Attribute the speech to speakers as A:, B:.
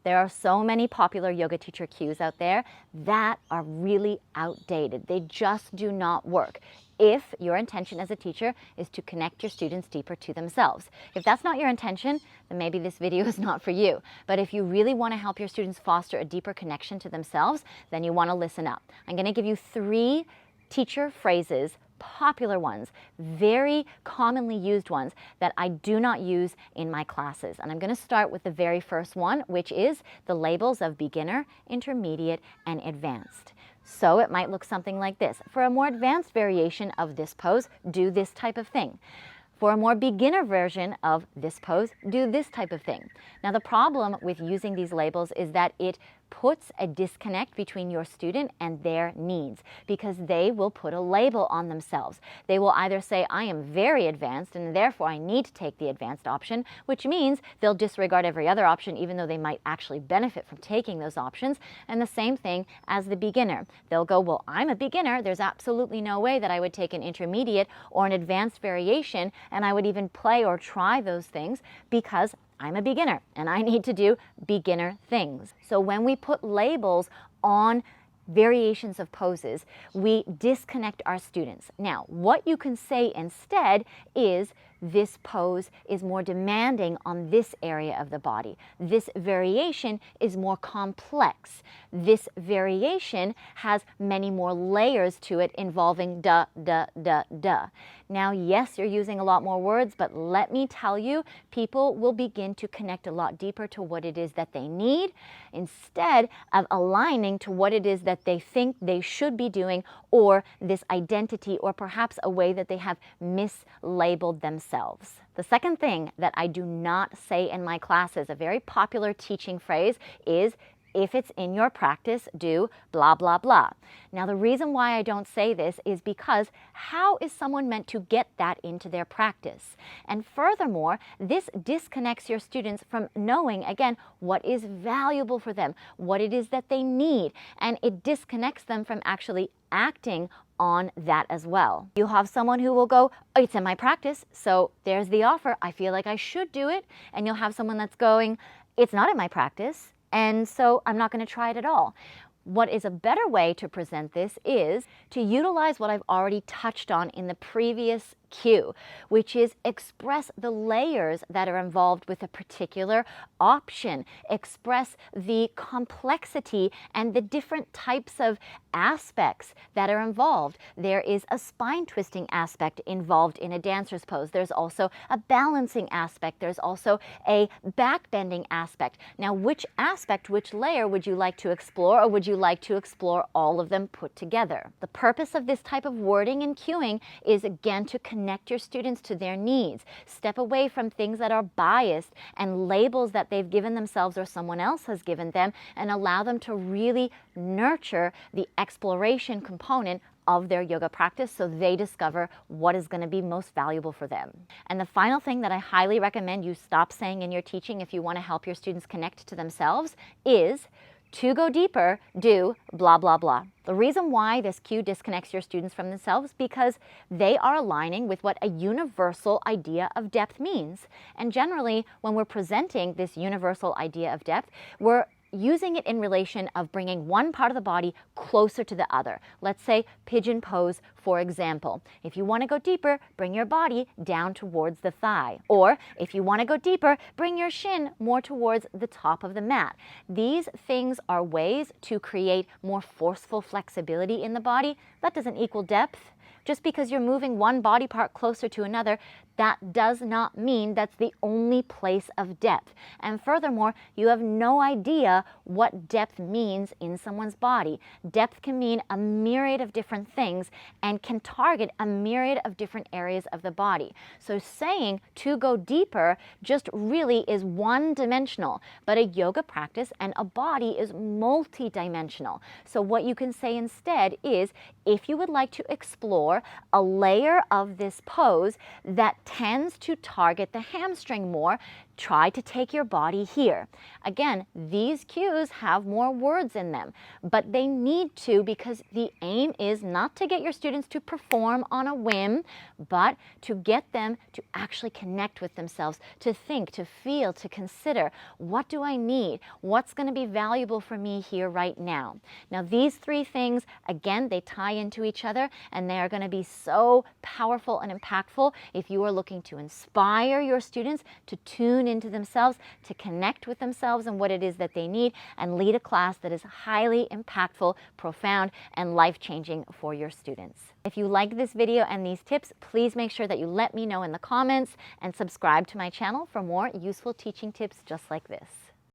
A: There are so many popular yoga teacher cues out there that are really outdated. They just do not work if your intention as a teacher is to connect your students deeper to themselves. If that's not your intention, then maybe this video is not for you. But if you really want to help your students foster a deeper connection to themselves, then you want to listen up. I'm going to give you 3 teacher phrases, popular ones, very commonly used ones that I do not use in my classes. And I'm going to start with the very first one, which is the labels of beginner, intermediate, and advanced. So it might look something like this. For a more advanced variation of this pose, do this type of thing. For a more beginner version of this pose, do this type of thing. Now the problem with using these labels is that it puts a disconnect between your student and their needs, because they will put a label on themselves. They will either say, I am very advanced and therefore I need to take the advanced option, which means they'll disregard every other option even though they might actually benefit from taking those options. And the same thing as the beginner. They'll go, well, I'm a beginner. There's absolutely no way that I would take an intermediate or an advanced variation, and I would even play or try those things because I'm a beginner and I need to do beginner things. So when we put labels on variations of poses, we disconnect our students. Now, what you can say instead is, this pose is more demanding on this area of the body. This variation is more complex. This variation has many more layers to it involving da, da, da, da. Now, yes, you're using a lot more words, but let me tell you, people will begin to connect a lot deeper to what it is that they need instead of aligning to what it is that they think they should be doing, or this identity, or perhaps a way that they have mislabeled themselves. The second thing that I do not say in my classes, a very popular teaching phrase, is, if it's in your practice, do blah, blah, blah. Now, the reason why I don't say this is because how is someone meant to get that into their practice? And furthermore, this disconnects your students from knowing, again, what is valuable for them, what it is that they need, and it disconnects them from actually acting on that as well. You'll have someone who will go, oh, it's in my practice, so there's the offer, I feel like I should do it. And you'll have someone that's going, it's not in my practice, and so I'm not going to try it at all. What is a better way to present this is to utilize what I've already touched on in the previous cue, which is express the layers that are involved with a particular option, express the complexity and the different types of aspects that are involved. There is a spine twisting aspect involved in a dancer's pose. There's also a balancing aspect. There's also a back bending aspect. Now, which aspect, which layer would you like to explore, or would you like to explore all of them put together? The purpose of this type of wording and cueing is, again, to connect your students to their needs. Step away from things that are biased and labels that they've given themselves or someone else has given them, and allow them to really nurture the exploration component of their yoga practice so they discover what is going to be most valuable for them. And the final thing that I highly recommend you stop saying in your teaching if you want to help your students connect to themselves is, to go deeper, do blah, blah, blah. The reason why this cue disconnects your students from themselves, because they are aligning with what a universal idea of depth means. And generally, when we're presenting this universal idea of depth, we're using it in relation of bringing one part of the body closer to the other. Let's say pigeon pose, for example. If you want to go deeper, bring your body down towards the thigh. Or if you want to go deeper, bring your shin more towards the top of the mat. These things are ways to create more forceful flexibility in the body. That doesn't equal depth. Just because you're moving one body part closer to another, that does not mean that's the only place of depth. And furthermore, you have no idea what depth means in someone's body. Depth can mean a myriad of different things and can target a myriad of different areas of the body. So saying to go deeper just really is one-dimensional, but a yoga practice and a body is multi-dimensional. So what you can say instead is, if you would like to explore a layer of this pose that tends to target the hamstring more, try to take your body here. Again, these cues have more words in them, but they need to, because the aim is not to get your students to perform on a whim, but to get them to actually connect with themselves, to think, to feel, to consider, what do I need? What's going to be valuable for me here right now? Now, these three things, again, they tie into each other, and they are going to be so powerful and impactful if you are looking to inspire your students to tune into themselves, to connect with themselves and what it is that they need, and lead a class that is highly impactful, profound, and life-changing for your students. If you like this video and these tips, please make sure that you let me know in the comments and subscribe to my channel for more useful teaching tips just like this.